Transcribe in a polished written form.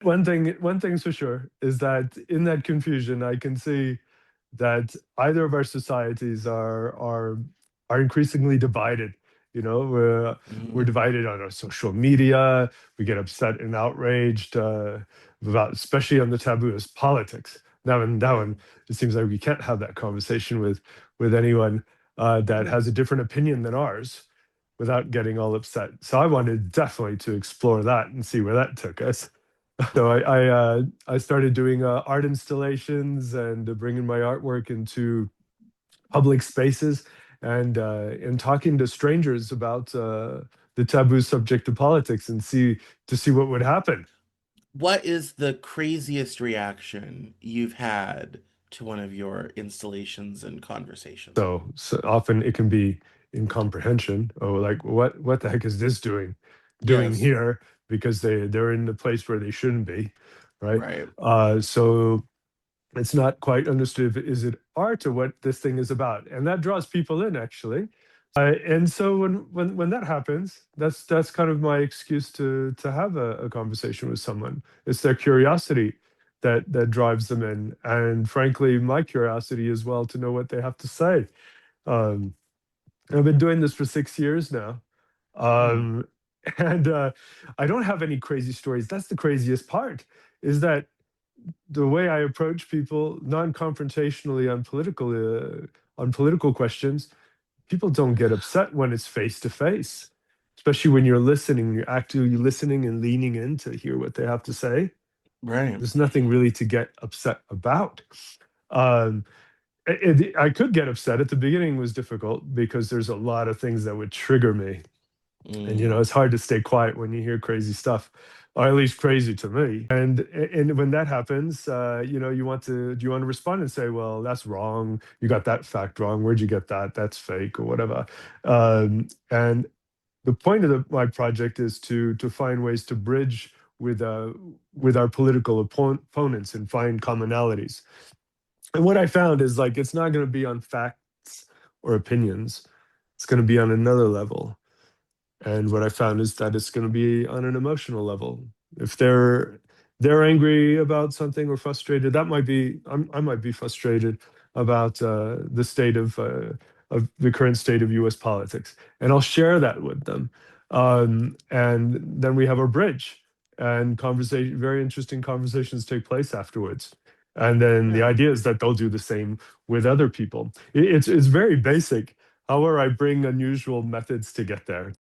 One thing's for sure is that in that confusion, I can see that either of our societies are increasingly divided. You know, we're Mm, divided on our social media. We get upset and outraged about, especially on the taboo is politics. That one, right. it seems like we can't have that conversation with anyone that Yeah. has a different opinion than ours without getting all upset. So I wanted definitely to explore that and see where that took us. So I started doing art installations and bringing my artwork into public spaces and talking to strangers about the taboo subject of politics and see what would happen. What is the craziest reaction you've had to one of your installations and conversations? So often it can be incomprehension. Oh, like what the heck is this doing Yes, here? Because they're in the place where they shouldn't be, right? right. So it's not quite understood. Is it art or what this thing is about? And that draws people in actually. And so when that happens, that's kind of my excuse to have a conversation with someone. It's their curiosity that drives them in, and frankly, my curiosity as well to know what they have to say. Um, I've been doing this for 6 years now, Mm, um, and I don't have any crazy stories. That's the craziest part. Is that the way I approach people non-confrontationally on political questions, people don't get upset when it's face to face, especially when you're listening, you're actively listening and leaning in to hear what they have to say. right, There's nothing really to get upset about. Um, I could get upset. At the beginning was difficult because there's a lot of things that would trigger me, and mm, it's hard to stay quiet when you hear crazy stuff, or at least crazy to me. And when that happens, do you want to respond and say, well, that's wrong, you got that fact wrong, where'd you get that, that's fake, or whatever. And the point of my project is to find ways to bridge with our political opponents and find commonalities. And what I found is, like, it's not going to be on facts or opinions, it's going to be on another level. And what I found is that it's going to be on an emotional level. If they're angry about something or frustrated, that might be I might be frustrated about of the current state of U.S. politics, and I'll share that with them. And then we have a bridge, and conversation, very interesting conversations take place afterwards. And then the yeah. idea is that they'll do the same with other people. It's very basic. However, I bring unusual methods to get there.